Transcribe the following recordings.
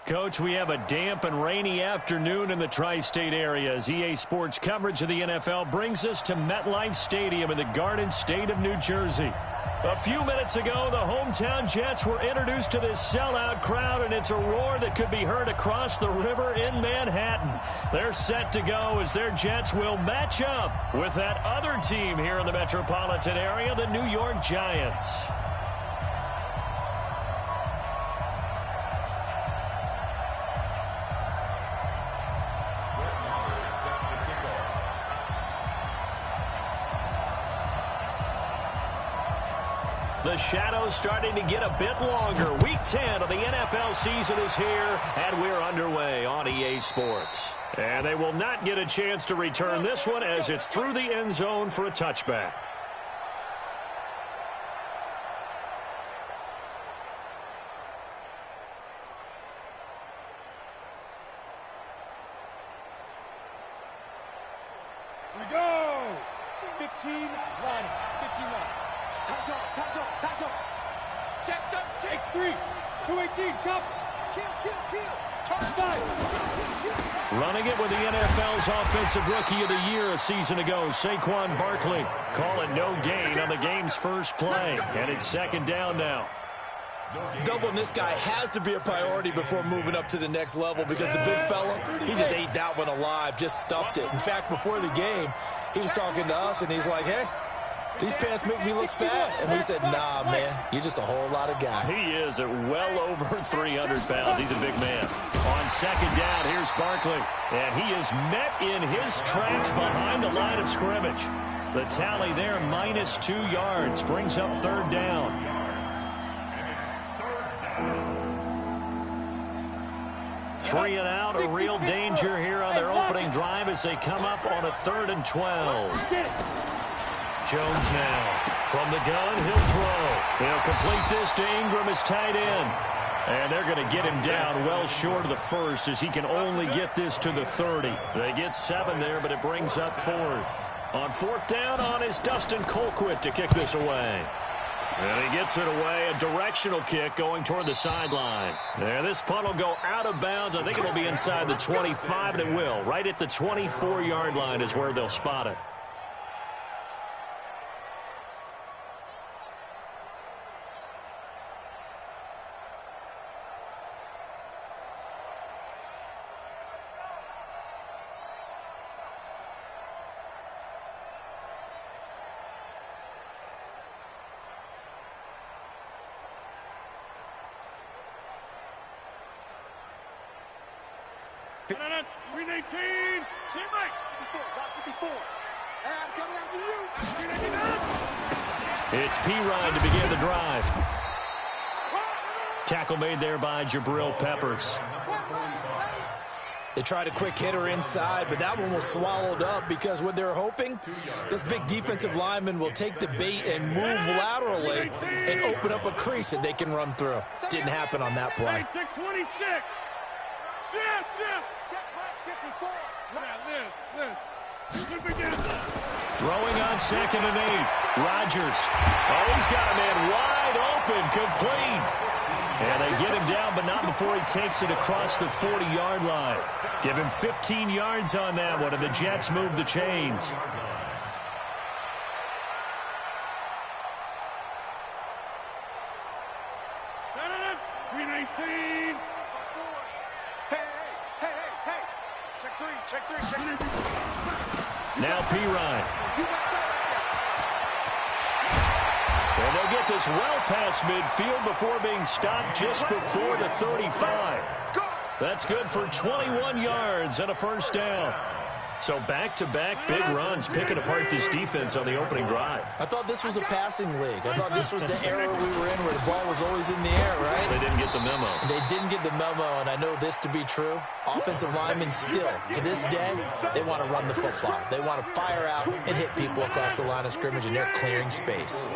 Coach, we have a damp and rainy afternoon in the tri-state area as EA Sports coverage of the NFL brings us to MetLife Stadium in the Garden State of New Jersey. A few minutes ago, the hometown Jets were introduced to this sellout crowd, and it's a roar that could be heard across the river in Manhattan. They're set to go as their Jets will match up with that other team here in the metropolitan area, the New York Giants. The shadow's starting to get a bit longer. Week 10 of the NFL season is here, and we're underway on EA Sports. And they will not get a chance to return this one as it's through the end zone for a touchback. Here we go! 15 line. 15 line. Time go. Check up, check 3. 218, jump. Kill. Touchdown. Running it with the NFL's Offensive Rookie of the Year a season ago, Saquon Barkley. Call it no gain on the game's first play. And it's second down now. Doubling this guy has to be a priority before moving up to the next level because the big fella, he just ate that one alive, just stuffed it. In fact, before the game, he was talking to us, and he's like, hey, these pants make me look fat. And we said, nah, man, you're just a whole lot of guy. He is at well over 300 pounds. He's a big man. On second down, here's Barkley. And he is met in his tracks behind the line of scrimmage. The tally there, -2 yards, brings up third down. Three and out, a real danger here on their opening drive as they come up on a 3rd and 12. Jones now from the gun, he'll throw. He'll complete this to Ingram, his tight end. And they're going to get him down well short of the first as he can only get this to the 30. They get 7 there, but it brings up 4th. On 4th down on is Dustin Colquitt to kick this away. And he gets it away, a directional kick going toward the sideline. There, this punt will go out of bounds. I think it'll be inside the 25, and it will. Right at the 24-yard line is where they'll spot it. It's P-Ryan to begin the drive. Tackle made there by Jabril Peppers. They tried a quick hitter inside, but that one was swallowed up because what they're hoping, this big defensive lineman will take the bait and move laterally and open up a crease that they can run through. Didn't happen on that play. 26. Throwing on 2nd and 8. Rodgers. Oh, he's got a man wide open, complete. And they get him down, but not before he takes it across the 40-yard line. Give him 15 yards on that one, and the Jets move the chains. Now P-Ryan. And they'll get this well past midfield before being stopped just before the 35. That's good for 21 yards and a first down. So back-to-back big runs picking apart this defense on the opening drive. I thought this was a passing league. I thought this was the era we were in where the ball was always in the air, right? They didn't get the memo. They didn't get the memo, and I know this to be true. Offensive linemen still, to this day, they want to run the football. They want to fire out and hit people across the line of scrimmage, and they're clearing space.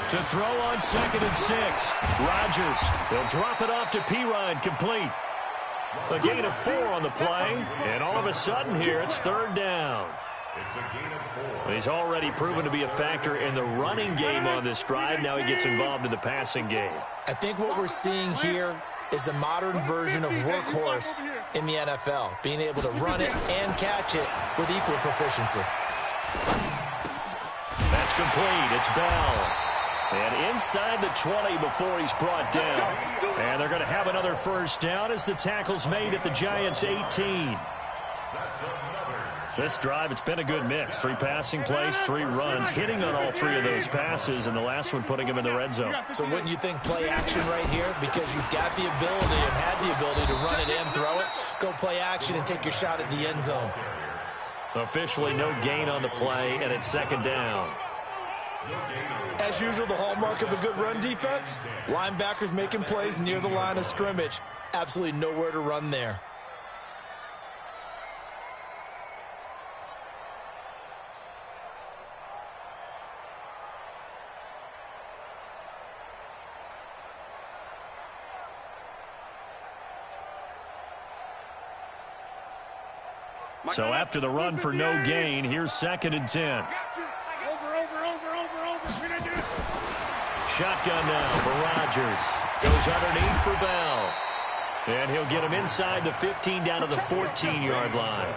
To throw on 2nd and 6. Rodgers. They'll drop it off to P-Ryan, complete. A gain of 4 on the play, and all of a sudden here it's 3rd down. He's already proven to be a factor in the running game on this drive. Now he gets involved in the passing game. I think what we're seeing here is the modern version of workhorse in the NFL, being able to run it and catch it with equal proficiency. That's complete. It's Bell. And inside the 20 before he's brought down. And they're going to have another first down as the tackle's made at the Giants' 18. This drive, it's been a good mix. 3 passing plays, 3 runs, hitting on all 3 of those passes, and the last one putting him in the red zone. So wouldn't you think play action right here? Because you've got the ability and had the ability to run it in, throw it, go play action, and take your shot at the end zone. Officially no gain on the play, and it's second down. As usual, the hallmark of a good run defense, linebackers making plays near the line of scrimmage. Absolutely nowhere to run there. So after the run for no gain, here's 2nd and 10. Shotgun now for Rodgers. Goes underneath for Bell. And he'll get him inside the 15 down to the 14-yard line.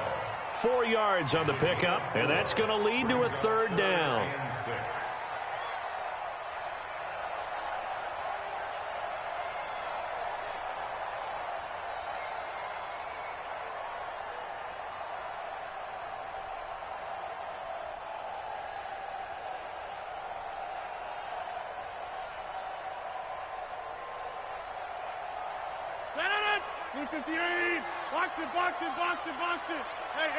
4 yards on the pickup, and that's going to lead to a 3rd down. Box it. Hey,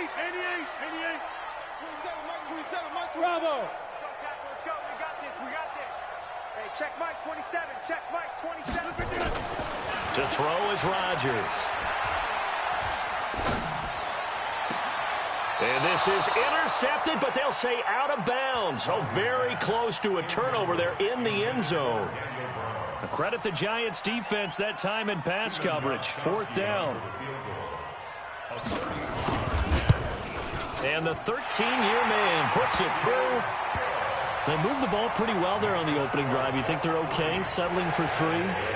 88. 27, Mike. Bravo. Let's go. We got this. Hey, check Mike 27. Check Mike 27. To throw is Rodgers. And this is intercepted, but they'll say out of bounds. So very close to a turnover there in the end zone. Credit the Giants defense that time in pass coverage. 4th down. And the 13-year man puts it through. They moved the ball pretty well there on the opening drive. You think they're okay settling for 3?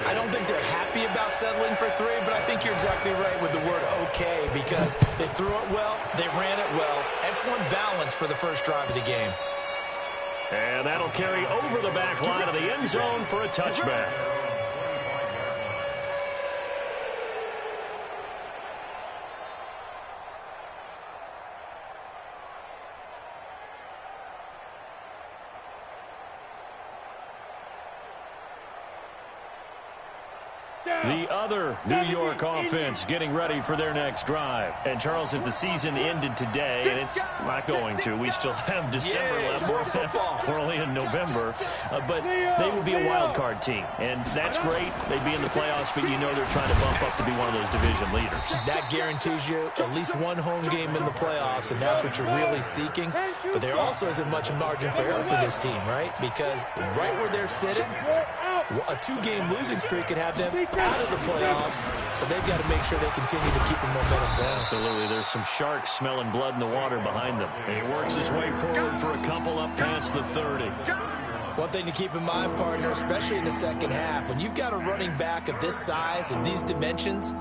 I don't think they're happy about settling for 3, but I think you're exactly right with the word okay, because they threw it well, they ran it well. Excellent balance for the first drive of the game. And that'll carry over the back line of the end zone for a touchback. The other New York offense getting ready for their next drive. And, Charles, if the season ended today, and it's not going to, we still have December left. We're only in November. But they would be a wild card team. And that's great. They'd be in the playoffs, but you know they're trying to bump up to be one of those division leaders. That guarantees you at least one home game in the playoffs, and that's what you're really seeking. But there also isn't much margin for error for this team, right? Because right where they're sitting, a 2-game losing streak could have them out of the playoffs, so they've got to make sure they continue to keep the momentum down. Absolutely. There's some sharks smelling blood in the water behind them. And he works his way forward for a couple up past the 30. One thing to keep in mind, partner, especially in the second half, when you've got a running back of this size and these dimensions,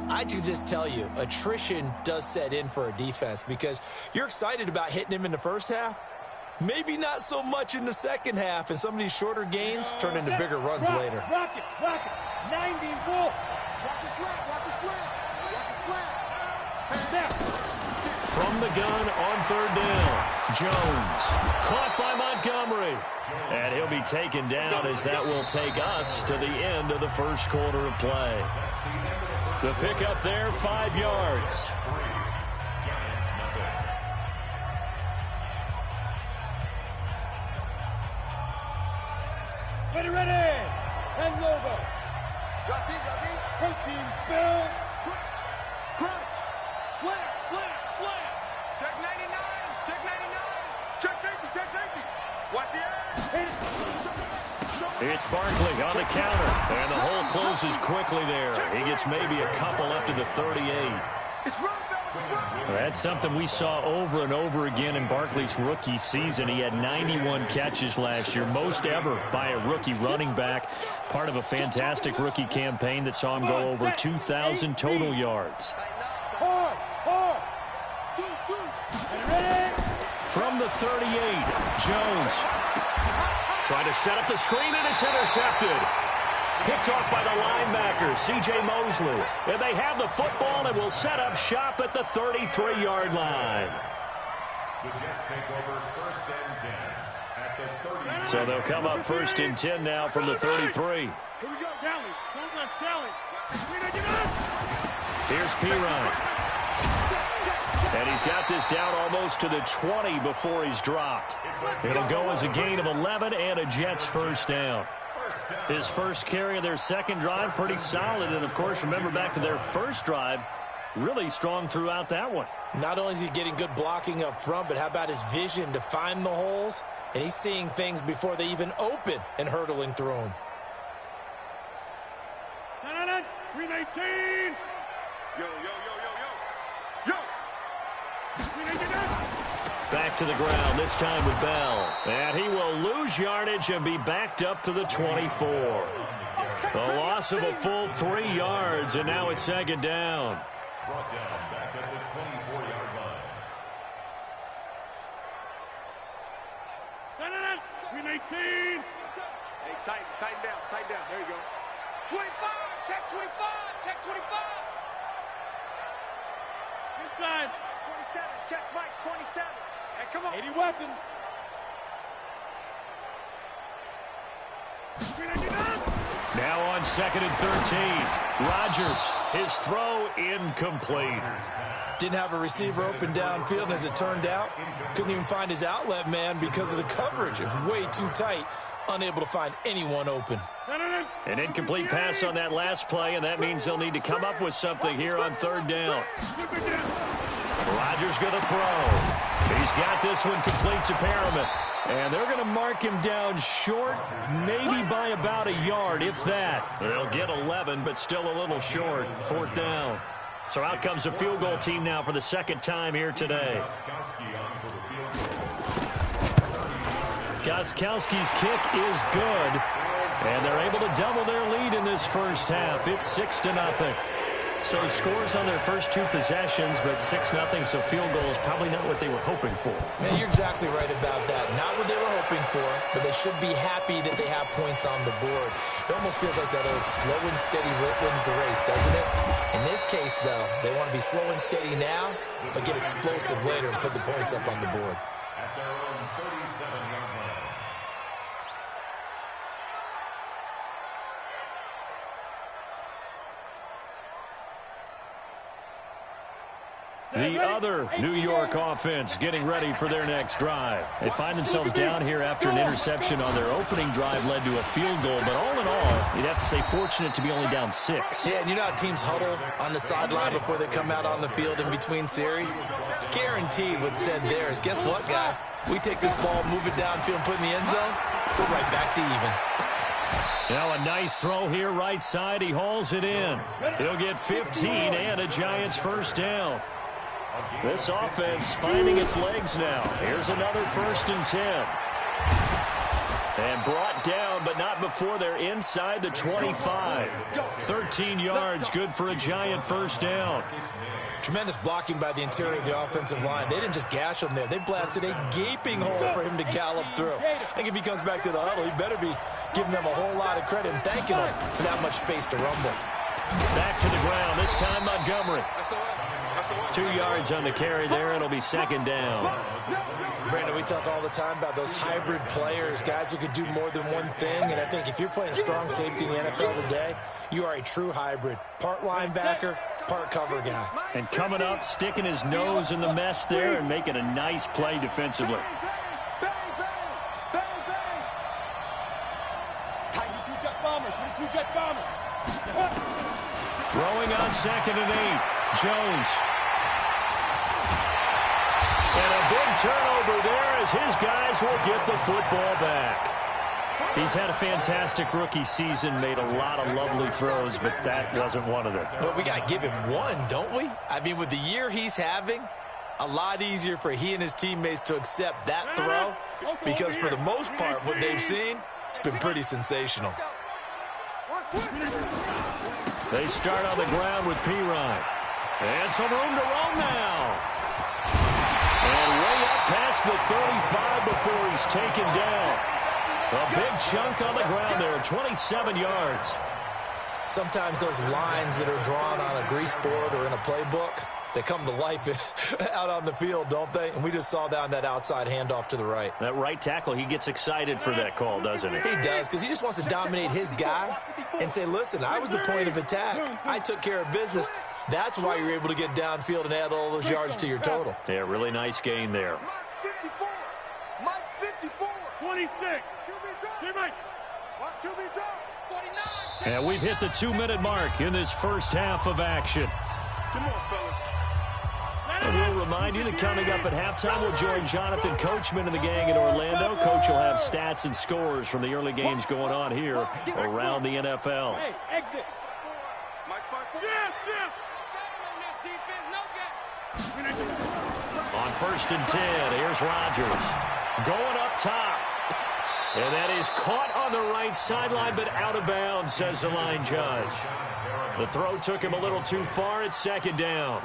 I can just tell you, attrition does set in for a defense because you're excited about hitting him in the first half. Maybe not so much in the second half, and some of these shorter gains turn into bigger runs later. Rock it. 90 bull. Watch a slant. Now. From the gun on 3rd down, Jones caught by Montgomery. And he'll be taken down as that will take us to the end of the first quarter of play. The pickup there, 5 yards. Ready. And logo. Drop deep. Protein spill. Crunch. Slam. Check 99. Check safety. Watch the edge. It's Barkley on the counter. And the hole closes quickly there. He gets maybe a couple up to the 38. It's run, Well, that's something we saw over and over again in Barkley's rookie season. He had 91 catches last year, most ever by a rookie running back. Part of a fantastic rookie campaign that saw him go over 2,000 total yards. From the 38, Jones trying to set up the screen, and it's intercepted. Picked off by the linebacker, C.J. Mosley. And they have the football and will set up shop at the 33-yard line. The Jets take over 1st and 10 at the 30. So they'll come up 1st and 10 now from the 33. Here we go, Galley. Don't let Galley. Here's Pirine. And he's got this down almost to the 20 before he's dropped. It'll go as a gain of 11 and a Jets first down. His first carry of their second drive, pretty solid. And, of course, remember back to their first drive, really strong throughout that one. Not only is he getting good blocking up front, but how about his vision to find the holes? And he's seeing things before they even open and hurdling through them. 319. Yo. Back to the ground, this time with Bell. And he will lose yardage and be backed up to the 24. The loss of a full 3 yards, and now it's second down. Brought down back at the 24-yard line. 319. Hey, tighten down. There you go. 25, check 25, check 25. Inside. 27, check Mike, 27. Hey, come on. 80 weapon. Now on 2nd and 13. Rodgers, his throw incomplete. Didn't have a receiver open downfield, and as it turned out, couldn't even find his outlet man because of the coverage. It was way too tight, unable to find anyone open. An incomplete pass on that last play, and that means they'll need to come up with something here on 3rd down. Rodgers going to throw. He's got this one complete to Perriman. And they're going to mark him down short, maybe by about a yard, if that. They'll get 11, but still a little short. 4th down. So out comes a field goal team now for the second time here today. Gostkowski's kick is good. And they're able to double their lead in this first half. It's 6-0. So scores on their first 2 possessions, but 6-0, so field goal is probably not what they were hoping for. Man, you're exactly right about that. Not what they were hoping for, but they should be happy that they have points on the board. It almost feels like that old slow and steady wins the race, doesn't it? In this case, though, they want to be slow and steady now, but get explosive later and put the points up on the board. At their own 37-yard line. The other New York offense getting ready for their next drive. They find themselves down here after an interception on their opening drive led to a field goal. But all in all, you'd have to say fortunate to be only down 6. Yeah, and you know how teams huddle on the sideline before they come out on the field in between series? Guaranteed what's said there is, guess what, guys? We take this ball, move it downfield, and put it in the end zone, we're right back to even. Now a nice throw here right side. He hauls it in. He'll get 15 and a Giants first down. This offense finding its legs now. Here's another 1st and 10. And brought down, but not before they're inside the 25. 13 yards, good for a Giant first down. Tremendous blocking by the interior of the offensive line. They didn't just gash him there. They blasted a gaping hole for him to gallop through. I think if he comes back to the huddle, he better be giving them a whole lot of credit and thanking them for that much space to rumble. Back to the ground, this time Montgomery. 2 yards on the carry there. It'll be 2nd down. Brandon, we talk all the time about those hybrid players, guys who could do more than one thing. And I think if you're playing strong safety in the NFL today, you are a true hybrid. Part linebacker, part cover guy. And coming up, sticking his nose in the mess there and making a nice play defensively. Throwing on 2nd and 8. Jones. And a big turnover there as his guys will get the football back. He's had a fantastic rookie season, made a lot of lovely throws, but that wasn't one of them. Well, we got to give him one, don't we? I mean, with the year he's having, a lot easier for he and his teammates to accept that throw, because for the most part, what they've seen, it's been pretty sensational. They start on the ground with Pirine. And some room to roam now. And way up past the 35 before he's taken down. A big chunk on the ground there, 27 yards. Sometimes those lines that are drawn on a grease board or in a playbook, they come to life out on the field, don't they? And we just saw that on that outside handoff to the right. That right tackle, he gets excited for that call, doesn't he? He does, because he just wants to dominate his guy and say, listen, I was the point of attack. I took care of business. That's why you're able to get downfield and add all those yards to your total. Yeah, really nice gain there. Mike 54. Mike 54. 26. QB Mike. Watch QB drop. 49. And we've hit the 2-minute mark in this first half of action. Come on, fellas. And we'll remind you that coming up at halftime, we'll join Jonathan Coachman and the gang in Orlando. Coach will have stats and scores from the early games going on here around the NFL. Hey, exit. Yes, yes. On 1st and 10, here's Rodgers. Going up top. And that is caught on the right sideline, but out of bounds, says the line judge. The throw took him a little too far. It's 2nd down.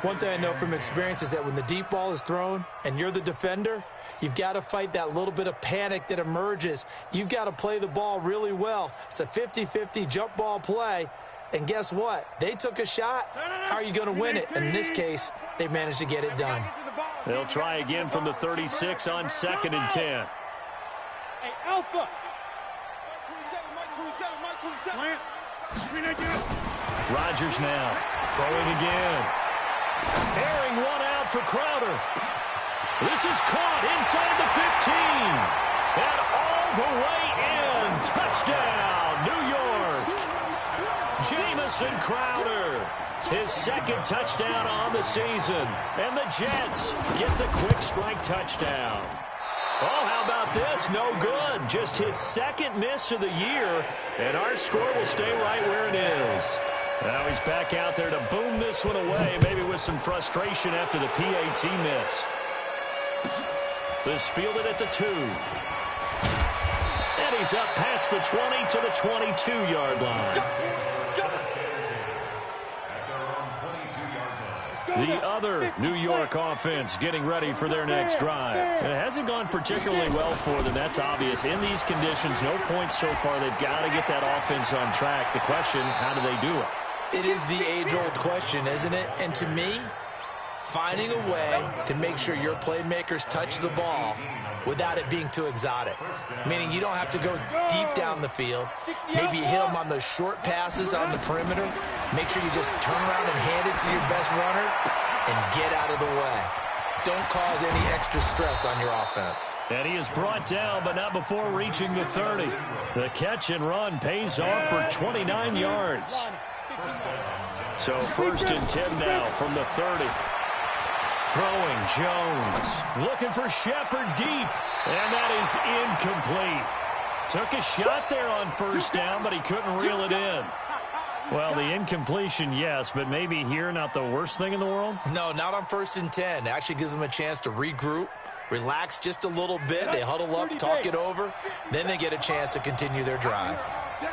One thing I know from experience is that when the deep ball is thrown and you're the defender, you've got to fight that little bit of panic that emerges. You've got to play the ball really well. It's a 50-50 jump ball play. And guess what? They took a shot. How are you going to win it? And in this case, they managed to get it done. They'll try again from the 36 on 2nd and 10. Hey, Alpha. Rodgers now throwing again. Airing one out for Crowder. This is caught inside the 15. And all the way in. Touchdown, New York. Jamison Crowder. His 2nd touchdown on the season. And the Jets get the quick strike touchdown. Oh, how about this? No good. Just his 2nd miss of the year. And our score will stay right where it is. Now he's back out there to boom this one away, maybe with some frustration after the PAT miss. This fielded at the 2. And he's up past the 20 to the 22-yard line. The other New York offense getting ready for their next drive. And it hasn't gone particularly well for them. That's obvious. In these conditions, no points so far. They've got to get that offense on track. The question, how do they do it? It is the age-old question, isn't it? And to me, finding a way to make sure your playmakers touch the ball without it being too exotic. Meaning you don't have to go deep down the field. Maybe you hit them on those short passes on the perimeter. Make sure you just turn around and hand it to your best runner and get out of the way. Don't cause any extra stress on your offense. And he is brought down, but not before reaching the 30. The catch and run pays off for 29 yards. So 1st and 10 now from the 30. Throwing Jones. Looking for Shepard deep. And that is incomplete. Took a shot there on 1st down, but he couldn't reel it in. Well, the incompletion, yes, but maybe here not the worst thing in the world? No, not on 1st and 10. It actually gives them a chance to regroup, relax just a little bit. They huddle up, talk it over. Then they get a chance to continue their drive.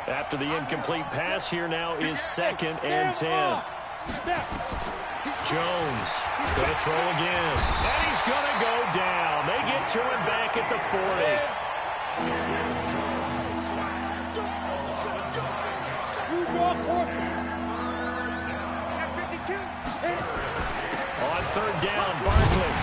After the incomplete pass, here now is 2nd and 10. Jones going to throw again. And he's going to go down. They get to him back at the 40. On 3rd down, Barkley.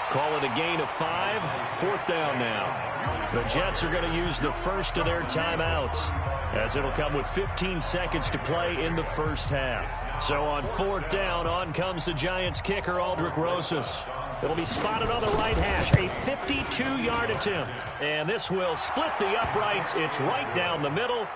Call it a gain of 5. 4th down now. The Jets are going to use the first of their timeouts, as it'll come with 15 seconds to play in the first half. So on 4th down, on comes the Giants kicker, Aldrick Rosas. It'll be spotted on the right hash, a 52-yard attempt. And this will split the uprights. It's right down the middle.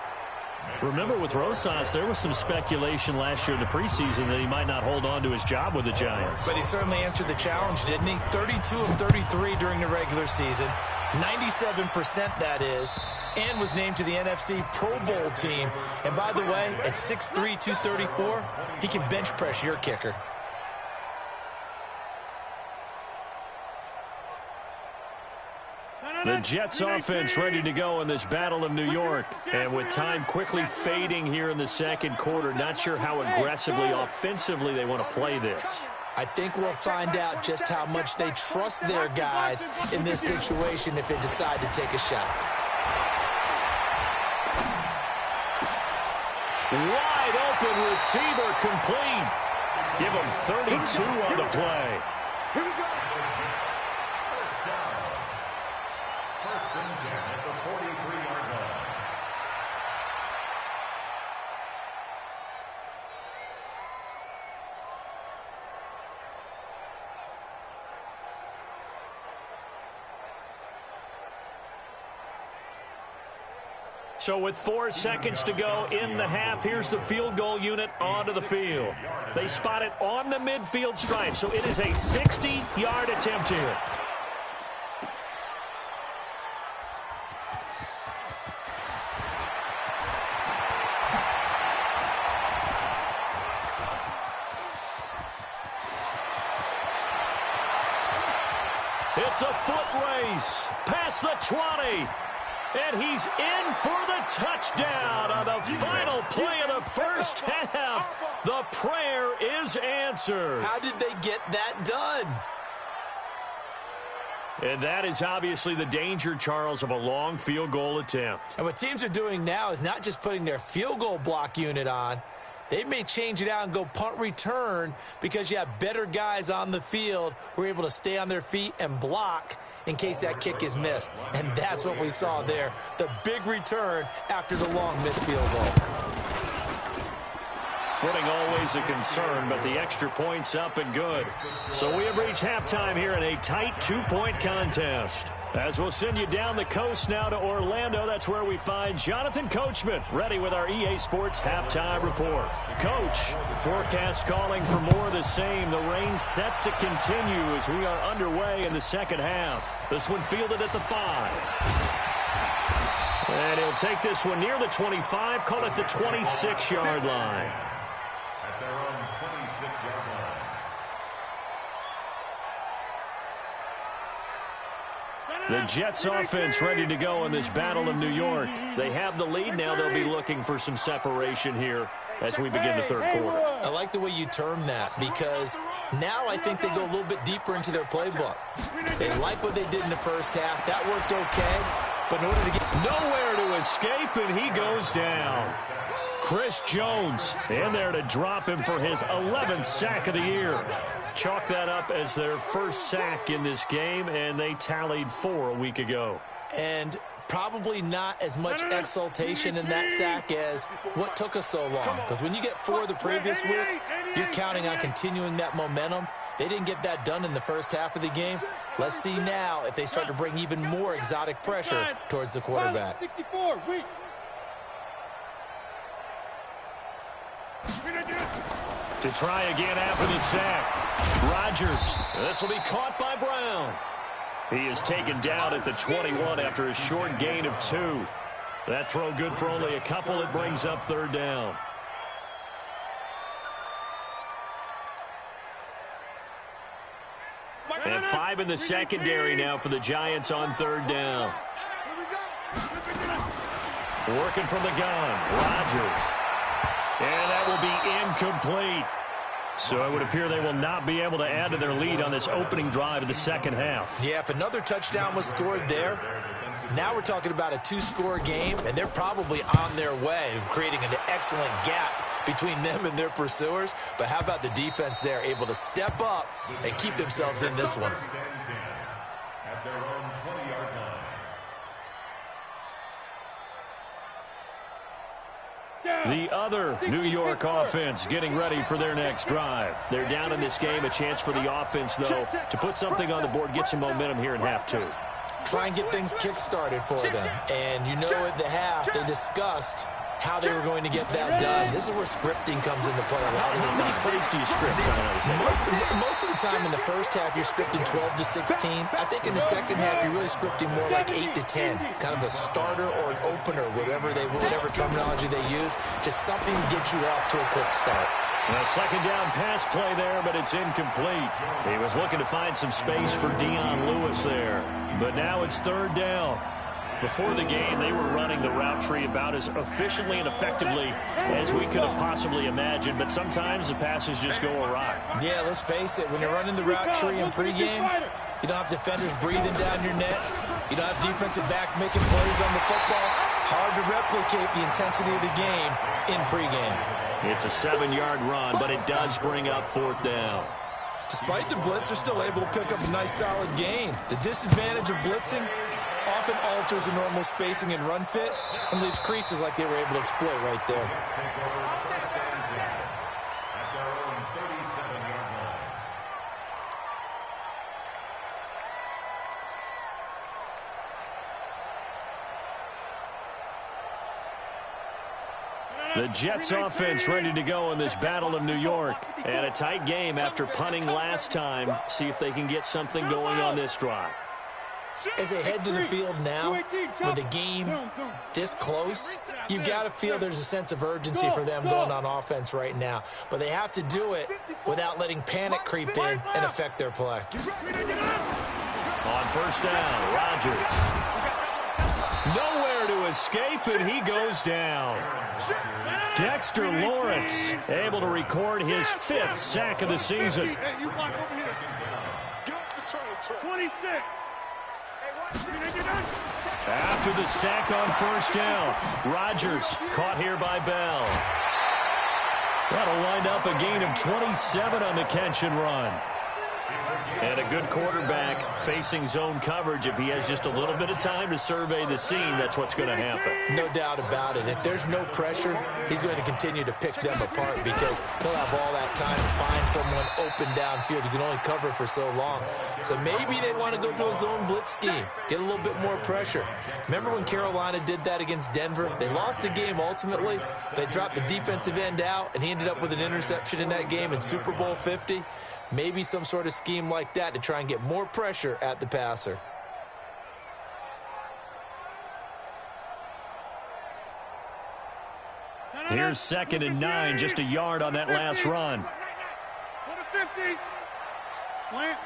Remember, with Rosas, there was some speculation last year in the preseason that he might not hold on to his job with the Giants. But he certainly answered the challenge, didn't he? 32 of 33 during the regular season, 97% that is, and was named to the NFC Pro Bowl team. And by the way, at 6'3", 234, he can bench press your kicker. The Jets offense ready to go in this Battle of New York. And with time quickly fading here in the second quarter, not sure how aggressively, offensively they want to play this. I think we'll find out just how much they trust their guys in this situation if they decide to take a shot. Wide open receiver complete. Give him 32 on the play. Here we go. First and 10 at the 43-yard line. So with 4 seconds to go in the half, here's the field goal unit onto the field. They spot it on the midfield stripe, so it is a 60-yard attempt here. It's a foot race past the 20. And he's in for the touchdown on the final play of the first half. The prayer is answered. How did they get that done? And that is obviously the danger, Charles, of a long field goal attempt. And what teams are doing now is not just putting their field goal block unit on. They may change it out and go punt return because you have better guys on the field who are able to stay on their feet and block in case that kick is missed. And that's what we saw there, the big return after the long missed field goal. Footing always a concern, but the extra point's up and good. So we have reached halftime here in a tight 2-point contest. As we'll send you down the coast now to Orlando, that's where we find Jonathan Coachman, ready with our EA Sports halftime report. Coach, forecast calling for more of the same. The rain set to continue as we are underway in the second half. This one fielded at the 5. And he'll take this one near the 25, call it the 26-yard line. At their own 26-yard line. The Jets offense ready to go in this Battle of New York. They have the lead now. They'll be looking for some separation here as we begin the third quarter. I like the way you term that because now I think they go a little bit deeper into their playbook. They like what they did in the first half. That worked okay, but in order to get nowhere to escape, and he goes down. Chris Jones in there to drop him for his 11th sack of the year. Chalk that up as their first sack in this game, and they tallied 4 a week ago. And probably not as much exultation in that sack as what took us so long. Because when you get 4 the previous week, you're counting on continuing that momentum. They didn't get that done in the first half of the game. Let's see now if they start to bring even more exotic pressure towards the quarterback. 64, weak. To try again after the sack. Rodgers. This will be caught by Brown. He is taken down at the 21 after a short gain of 2. That throw good for only a couple. It brings up third down. And 5 in the secondary now for the Giants on third down. Working from the gun. Rodgers. And that will be incomplete. So it would appear they will not be able to add to their lead on this opening drive of the second half. Yeah, if another touchdown was scored there, now we're talking about a 2-score game, and they're probably on their way of creating an excellent gap between them and their pursuers. But how about the defense there, able to step up and keep themselves in this one? At their own 20-yard line. The other New York offense getting ready for their next drive. They're down in this game. A chance for the offense, though, to put something on the board, get some momentum here in half 2. Try and get things kick-started for them. And you know at the half, they discussed how they were going to get that done. This is where scripting comes into play a lot of the time. How many plays do you script coming out of the Most of the time in the first half, you're scripting 12 to 16. I think in the second half, you're really scripting more like 8 to 10. Kind of a starter or an opener, whatever terminology they use. Just something to get you off to a quick start. A second down pass play there, but it's incomplete. He was looking to find some space for Dion Lewis there. But now it's third down. Before the game, they were running the route tree about as efficiently and effectively as we could have possibly imagined, but sometimes the passes just go awry. Yeah, let's face it, when you're running the route tree in pregame, you don't have defenders breathing down your neck. You don't have defensive backs making plays on the football. Hard to replicate the intensity of the game in pregame. It's a 7-yard run, but it does bring up fourth down. Despite the blitz, they're still able to pick up a nice solid gain. The disadvantage of blitzing often alters the normal spacing and run fits and leaves creases like they were able to exploit right there. The Jets offense ready to go in this Battle of New York. And a tight game after punting last time. See if they can get something going on this drive. As they head to the field now, with the game this close, you've got to feel there's a sense of urgency for them going on offense right now. But they have to do it without letting panic creep in and affect their play. On first down, Rodgers. Nowhere to escape, and he goes down. Dexter Lawrence able to record his 5th sack of the season. 26. After the sack on first down, Rodgers caught here by Bell. That'll wind up a gain of 27 on the catch and run. And a good quarterback facing zone coverage. If he has just a little bit of time to survey the scene, that's what's going to happen. No doubt about it. If there's no pressure, he's going to continue to pick them apart because he'll have all that time to find someone open downfield. You can only cover for so long. So maybe they want to go to a zone blitz scheme, get a little bit more pressure. Remember when Carolina did that against Denver? They lost the game ultimately. They dropped the defensive end out, and he ended up with an interception in that game in Super Bowl 50. Maybe some sort of scheme like that to try and get more pressure at the passer. Here's 2nd and 9, just a yard on that last run. 50. Plant.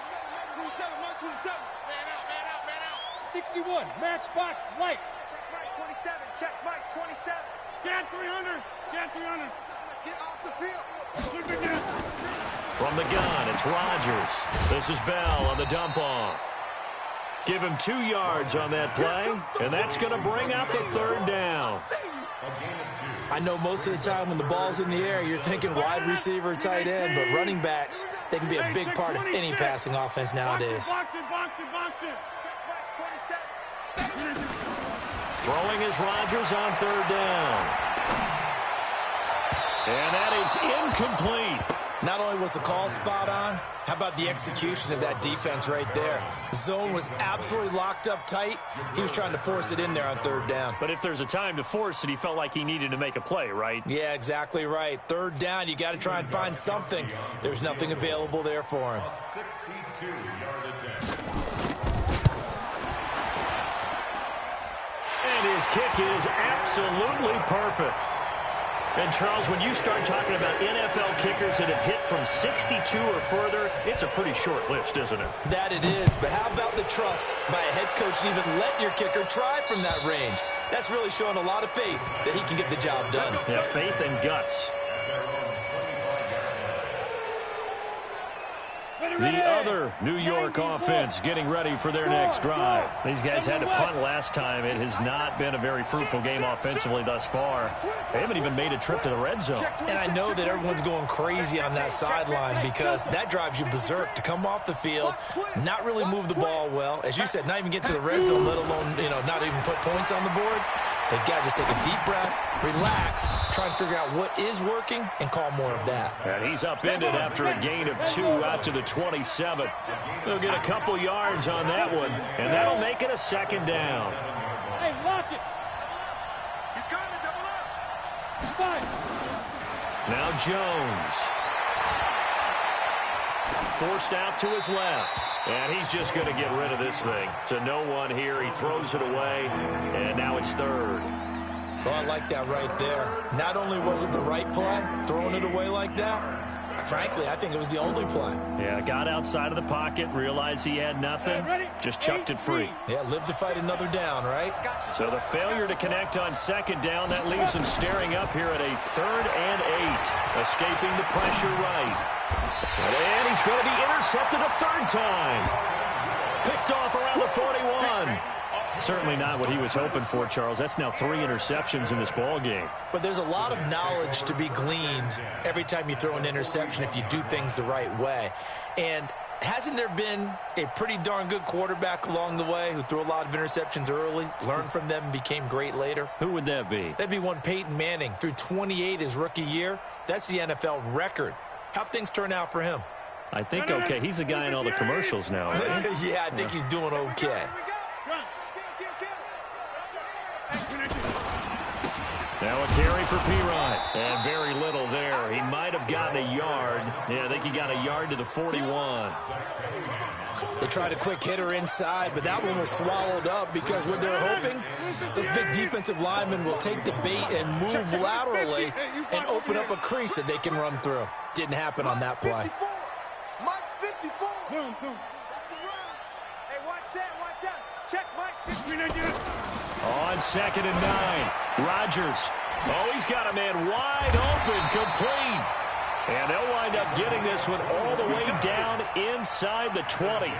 27, Mike 27. Man out. 61, matchbox lights. Check Mike 27, check Mike 27. Scan 300, scan 300. Let's get off the field. From the gun, it's Rodgers. This is Bell on the dump-off. Give him 2 yards on that play, and that's going to bring up a third down. I know most of the time when the ball's in the air, you're thinking wide receiver, tight end, but running backs, they can be a big part of any passing offense nowadays. Throwing is Rodgers on third down. And that is incomplete. Not only was the call spot on, how about the execution of that defense right there? The zone was absolutely locked up tight. He was trying to force it in there on third down. But if there's a time to force it, he felt like he needed to make a play, right? Yeah, exactly right. Third down, you got to try and find something. There's nothing available there for him. 62-yard attempt. And his kick is absolutely perfect. And, Charles, when you start talking about NFL kickers that have hit from 62 or further, it's a pretty short list, isn't it? That it is, but how about the trust by a head coach to even let your kicker try from that range? That's really showing a lot of faith that he can get the job done. Yeah, faith and guts. The other New York offense getting ready for their next drive. These guys had to punt last time. It has not been a very fruitful game offensively thus far. They haven't even made a trip to the red zone. And I know that everyone's going crazy on that sideline because that drives you berserk to come off the field, not really move the ball well. As you said, not even get to the red zone, let alone, not even put points on the board. They've got to just take a deep breath, relax, try and figure out what is working, and call more of that. And he's upended after a gain of 2 out to the 27. They'll get a couple yards on that one, and that'll make it a second down. Hey, lock it. He's going to double up. Now Jones. Forced out to his left. And he's just going to get rid of this thing. To no one here. He throws it away. And now it's third. Oh, I like that right there. Not only was it the right play, throwing it away like that, frankly, I think it was the only play. Yeah, got outside of the pocket, realized he had nothing, just chucked it free. Yeah, live to fight another down, right? So the failure to connect on second down, that leaves him staring up here at a 3rd and 8. Escaping the pressure right. And he's going to be intercepted a 3rd time. Picked off around the 41. Certainly not what he was hoping for, Charles. That's now 3 interceptions in this ball game. But there's a lot of knowledge to be gleaned every time you throw an interception if you do things the right way. And hasn't there been a pretty darn good quarterback along the way who threw a lot of interceptions early, learned from them, and became great later? Who would that be? That'd be one Peyton Manning. Threw 28 his rookie year. That's the NFL record. How'd things turn out for him? I think okay. He's a guy in all the commercials now, right? Yeah, I think he's doing okay. Now a carry for Pirine. And very little there. He might have gotten a yard. Yeah, I think he got a yard to the 41. They tried a quick hitter inside, but that one was swallowed up because what they're hoping, those big defensive linemen will take the bait and move laterally and open up a crease that they can run through. Didn't happen on that play. Mike 54. Boom, boom. Hey, watch that. Check Mike. On 2nd and 9. Rodgers. Oh, he's got a man wide open, complete. And they'll wind up getting this one all the way down inside the 20.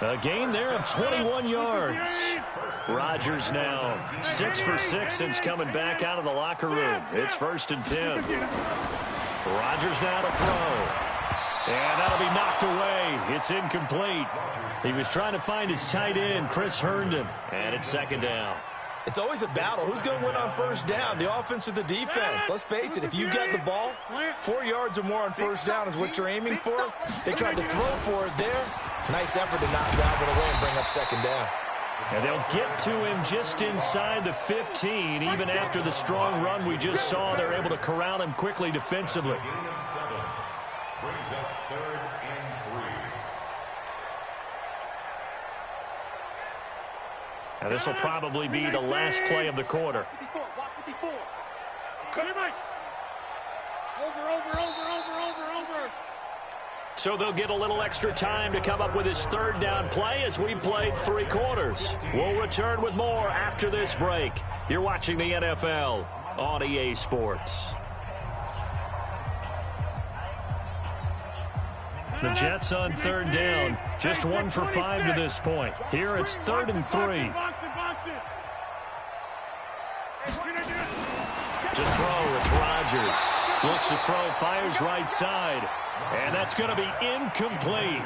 A gain there of 21 yards. Rodgers now 6 for 6 since coming back out of the locker room. It's 1st and 10. Rodgers now to throw. And that'll be knocked away. It's incomplete. He was trying to find his tight end, Chris Herndon. And it's 2nd down. It's always a battle. Who's going to win on 1st down, the offense or the defense? Let's face it, if you've got the ball, 4 yards or more on 1st down is what you're aiming for. They tried to throw for it there. Nice effort to knock that one away and bring up 2nd down. And they'll get to him just inside the 15. Even after the strong run we just saw, they're able to corral him quickly defensively. Brings up 3rd and 3. Now this will probably be the last play of the quarter. So they'll get a little extra time to come up with his 3rd down play as we've played 3 quarters. We'll return with more after this break. You're watching the NFL on EA Sports. The Jets on 3rd down, just 1 for 5 to this point. Here it's 3rd and 3. To throw, it's Rodgers. Looks to throw, fires right side. And that's going to be incomplete.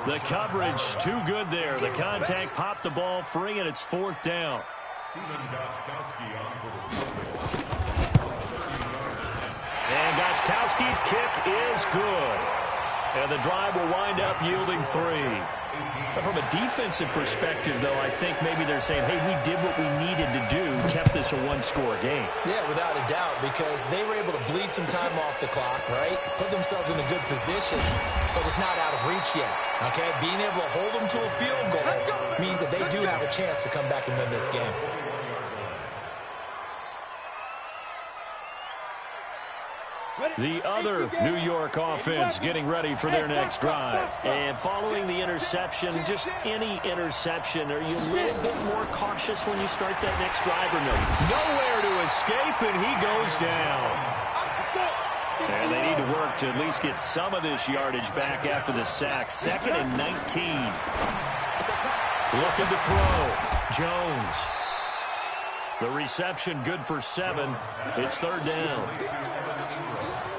The coverage too good there. The contact popped the ball free, and it's 4th down. And Gostkowski's kick is good. And the drive will wind up yielding 3. But from a defensive perspective, though, I think maybe they're saying, hey, we did what we needed to do, kept this a 1-score game. Yeah, without a doubt, because they were able to bleed some time off the clock, right? Put themselves in a good position, but it's not out of reach yet, okay? Being able to hold them to a field goal means that they do have a chance to come back and win this game. The other New York offense getting ready for their next drive. And following the interception, just any interception, are you a little bit more cautious when you start that next drive or no? Nowhere to escape, and he goes down. And they need to work to at least get some of this yardage back after the sack. 2nd and 19. Looking to throw. Jones. The reception good for 7. It's 3rd down.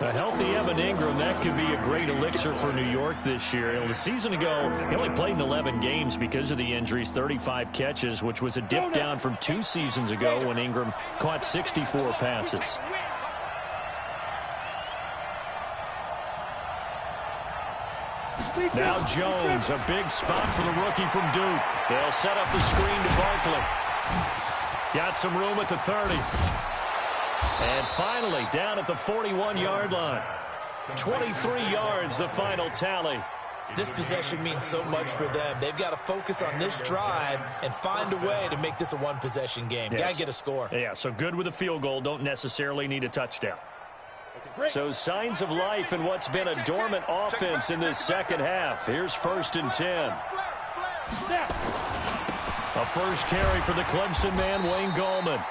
A healthy Evan Ingram, that could be a great elixir for New York this year. The season ago, he only played in 11 games because of the injuries, 35 catches, which was a dip down from 2 seasons ago when Ingram caught 64 passes. Now Jones, a big spot for the rookie from Duke. They'll set up the screen to Barkley. Got some room at the 30. And finally, down at the 41-yard line. 23 yards, the final tally. This possession means so much for them. They've got to focus on this drive and find a way to make this a one-possession game. Yes. Got to get a score. Yeah, so good with a field goal. Don't necessarily need a touchdown. So signs of life in what's been a dormant offense in this second half. Here's 1st and 10. A first carry for the Clemson man, Wayne Gallman.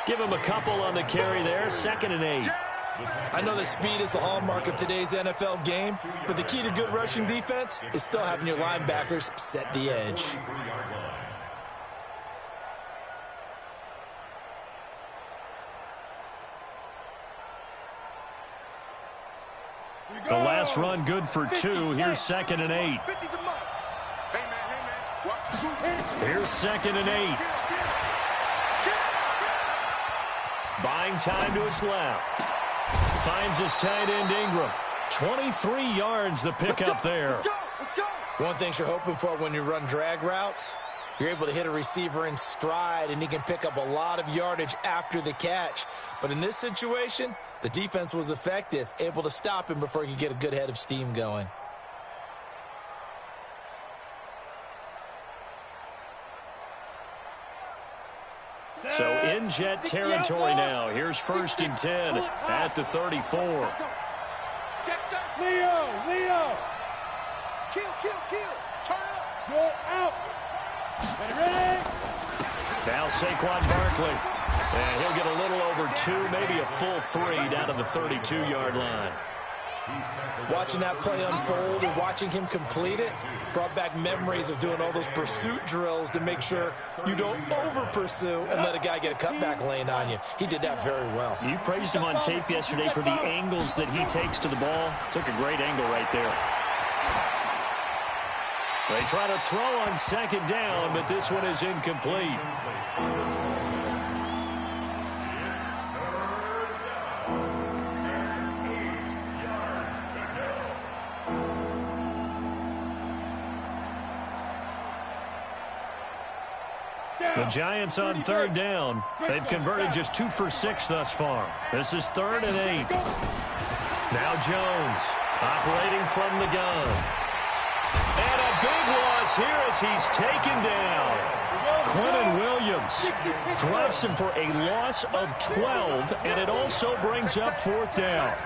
Give him a couple on the carry there. 2nd and 8. I know that speed is the hallmark of today's NFL game, but the key to good rushing defense is still having your linebackers set the edge. The last run good for 2. Here's 2nd and 8. Here's 2nd and 8. Buying time to his left. Finds his tight end Ingram. 23 yards the pickup there. One thing you're hoping for when you run drag routes, you're able to hit a receiver in stride and he can pick up a lot of yardage after the catch. But in this situation, the defense was effective, able to stop him before he could get a good head of steam going. So in jet territory now. Here's 1st and 10 at the 34. Leo. Kill. Turn up. Go out. Ready. Now Saquon Barkley. And he'll get a little over 2, maybe a full 3 down to the 32-yard line. Watching that play unfold and watching him complete it brought back memories of doing all those pursuit drills to make sure you don't over-pursue and let a guy get a cutback lane on you. He did that very well. You praised him on tape yesterday for the angles that he takes to the ball. Took a great angle right there. They try to throw on 2nd down, but this one is incomplete. The Giants on 3rd down. They've converted just 2 for 6 thus far. This is 3rd and 8. Now Jones operating from the gun. And a big loss here as he's taken down. Quentin Williams drives him for a loss of 12, and it also brings up 4th down.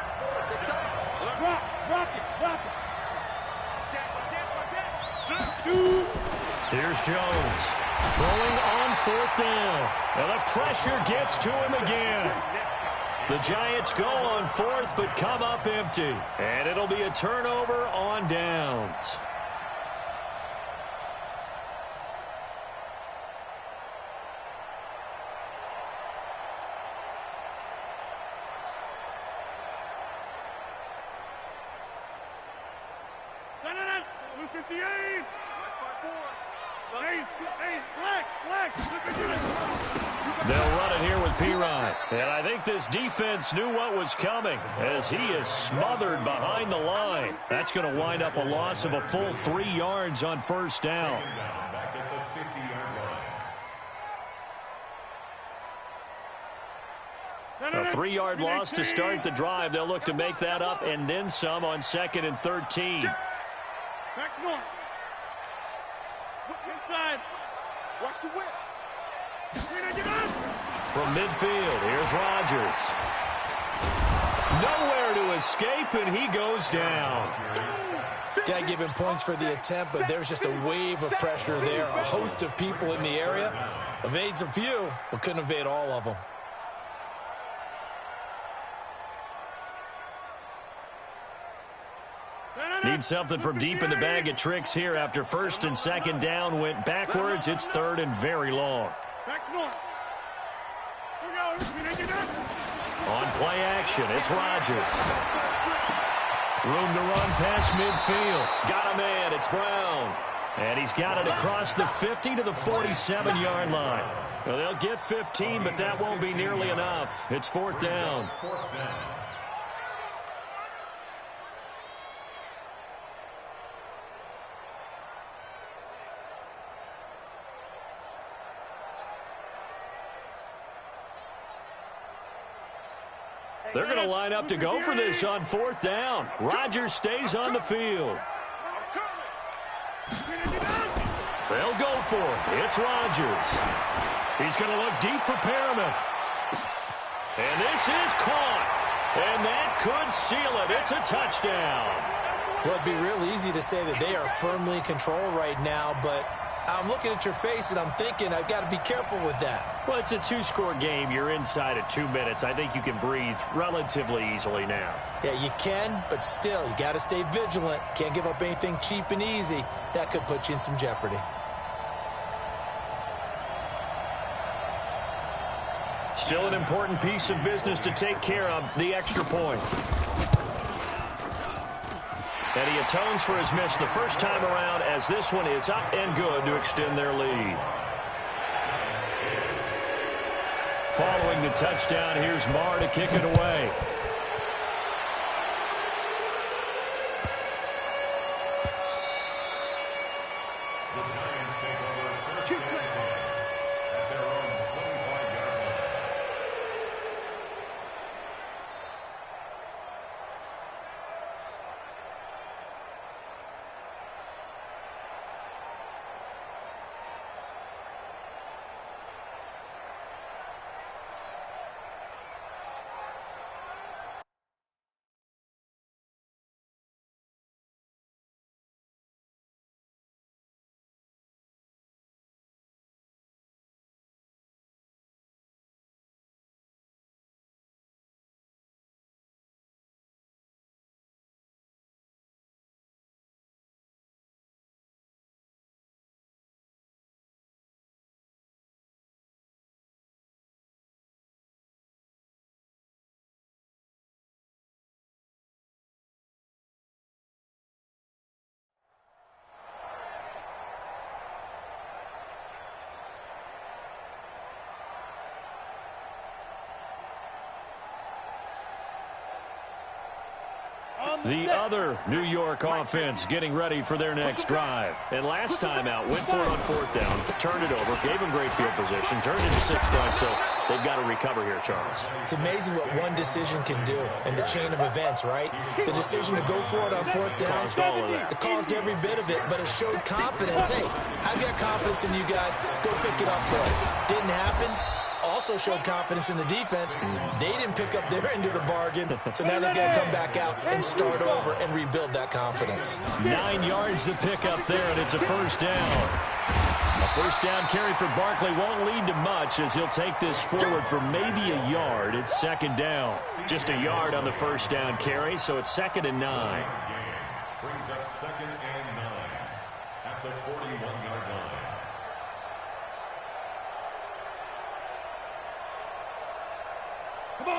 Here's Jones throwing on 4th down. And the pressure gets to him again. The Giants go on 4th but come up empty. And it'll be a turnover on downs. They'll run it here with Pirine. And I think this defense knew what was coming as he is smothered behind the line. That's going to wind up a loss of a full 3 yards on 1st down. A 3-yard loss to start the drive. They'll look to make that up and then some on 2nd and 13. Back north. Look inside. Watch the whip. From midfield, here's Rodgers. Nowhere to escape, and he goes down. Got to give him points for the attempt, but there's just a wave of pressure there. A host of people in the area. Evades a few, but couldn't evade all of them. Need something from deep in the bag of tricks here after 1st and 2nd down went backwards. It's 3rd and very long. On play action, it's Rodgers. Room to run past midfield. Got a man, it's Brown. And he's got it across the 50 to the 47-yard line. Well, they'll get 15, but that won't be nearly enough. It's 4th down. They're going to line up to go for this on 4th down. Rodgers stays on the field. They'll go for it. It's Rodgers. He's going to look deep for Perriman. And this is caught. And that could seal it. It's a touchdown. Well, it'd be real easy to say that they are firmly in control right now, but I'm looking at your face and I'm thinking I've got to be careful with that. Well, it's a 2-score game. You're inside at 2 minutes. I think you can breathe relatively easily now. Yeah, you can, but still, you got to stay vigilant. Can't give up anything cheap and easy. That could put you in some jeopardy. Still an important piece of business to take care of, the extra point. And he atones for his miss the first time around as this one is up and good to extend their lead. Following the touchdown, here's Marr to kick it away. The Giants take over 1st and 10 at their own 25-yard line. The other New York offense getting ready for their next drive. And last time out, went for it on 4th down, turned it over, gave them great field position, turned it to 6 points, so they've got to recover here, Charles. It's amazing what one decision can do in the chain of events, right? The decision to go for it on 4th down, Caused all of that. it caused every bit of it, but it showed confidence. Hey, I've got confidence in you guys. Go pick it up for us. Didn't happen. Also showed confidence in the defense. They didn't pick up their end of the bargain, so now they've got to come back out and start over and rebuild that confidence. 9 yards to pick up there, and it's a 1st down. A 1st down carry for Barkley won't lead to much as he'll take this forward for maybe a yard. It's 2nd down. Just a yard on the 1st down carry, so it's 2nd and 9. Brings up 2nd and 9 at the 41-yard line.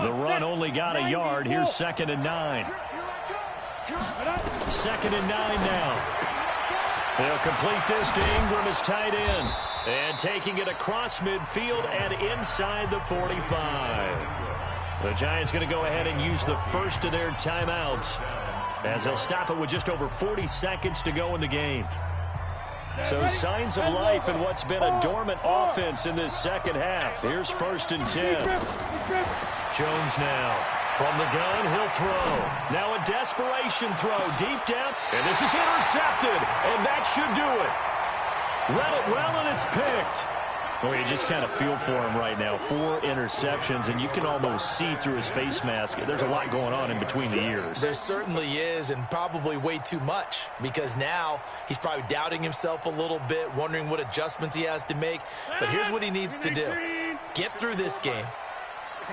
The run only got a yard. Here's 2nd and 9. 2nd and 9 now. They'll complete this to Ingram as tight end. And taking it across midfield and inside the 45. The Giants going to go ahead and use the first of their timeouts as they'll stop it with just over 40 seconds to go in the game. So signs of life in what's been a dormant offense in this second half. Here's 1st and 10. Jones now from the gun. He'll throw. Now a desperation throw deep down. And this is intercepted. And that should do it. Read it well, and it's picked. Well, you just kind of feel for him right now. 4 interceptions, and you can almost see through his face mask. There's a lot going on in between the ears. There certainly is, and probably way too much, because now he's probably doubting himself a little bit, wondering what adjustments he has to make. But here's what he needs to do. Get through this game.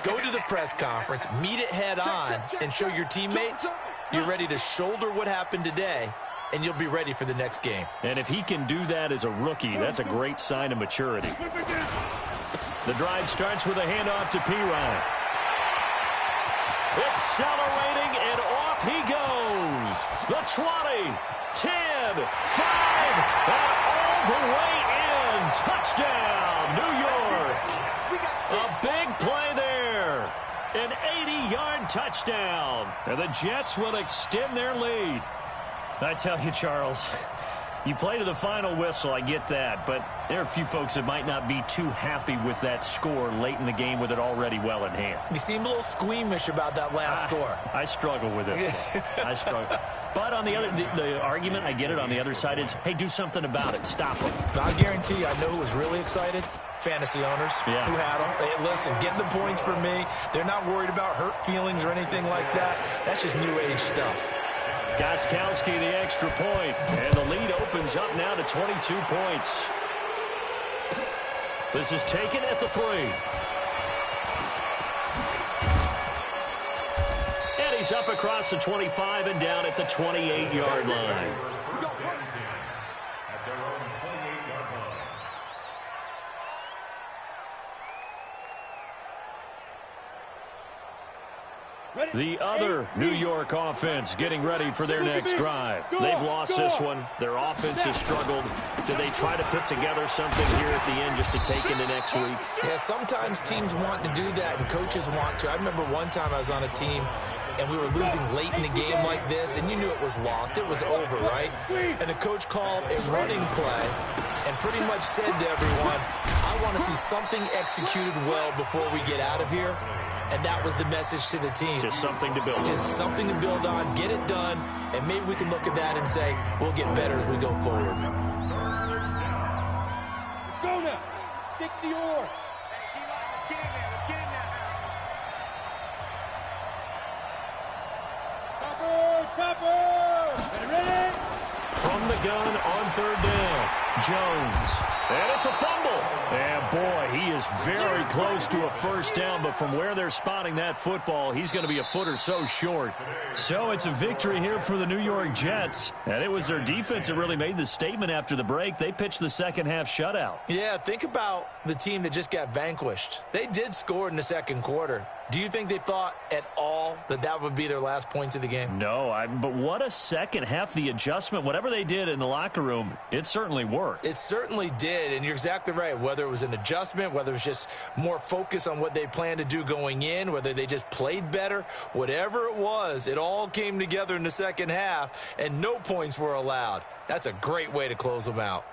Go to the press conference, meet it head on, and show your teammates you're ready to shoulder what happened today, and you'll be ready for the next game. And if he can do that as a rookie, that's a great sign of maturity. The drive starts with a handoff to Pirine. Accelerating, and off he goes. The 20, 10, 5, and all the way in. Touchdown, New York. A big play there. An 80-yard touchdown. And the Jets will extend their lead. I tell you, Charles, You play to the final whistle, I get that, but there are a few folks that might not be too happy with that score late in the game with it already well in hand. You seem a little squeamish about that last score. I struggle with it. I struggle. But on the other, the argument, I get it, on the other side is, hey, do something about it. Stop them. I guarantee you, I know who was really excited. Fantasy owners who had them. Hey, listen, get the points for me. They're not worried about hurt feelings or anything like that. That's just new age stuff. Gostkowski the extra point, and the lead opens up now to 22 points. This is taken at the 3. And he's up across the 25 and down at the 28-yard line. The other New York offense getting ready for their next drive. They've lost this one. Their offense has struggled. Do they try to put together something here at the end just to take into next week? Yeah, sometimes teams want to do that and coaches want to. I remember one time I was on a team and we were losing late in the game like this, and you knew it was lost. It was over, right? And the coach called a running play and pretty much said to everyone, I want to see something executed well before we get out of here. And that was the message to the team. Just something to build on. Just something to build on, get it done, and maybe we can look at that and say, we'll get better as we go forward. Let's go now. 60 yours. Hey, D-line, let's get in there. Let's get in there now. Chopper! Ready? From the gun on 3rd down, Jones. And it's a fumble. And, boy, he is very close to a first down, but from where they're spotting that football, he's going to be a foot or so short. So it's a victory here for the New York Jets, and it was their defense that really made the statement after the break. They pitched the second-half shutout. Yeah, think about the team that just got vanquished. They did score in the second quarter. Do you think they thought at all that that would be their last points of the game? No, but what a second half. The adjustment, whatever they did in the locker room, it certainly worked. It certainly did, and you're exactly right. Whether it was an adjustment, whether it was just more focus on what they planned to do going in, whether they just played better, whatever it was, it all came together in the second half, and no points were allowed. That's a great way to close them out.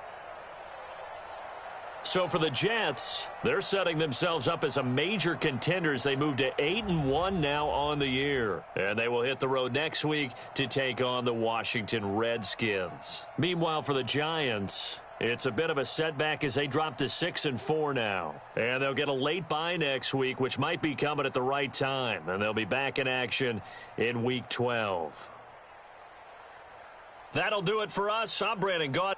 So for the Jets, they're setting themselves up as a major contender as they move to 8-1 now on the year. And they will hit the road next week to take on the Washington Redskins. Meanwhile, for the Giants, it's a bit of a setback as they drop to 6-4 now. And they'll get a late bye next week, which might be coming at the right time. And they'll be back in action in Week 12. That'll do it for us. I'm Brandon Gaudin.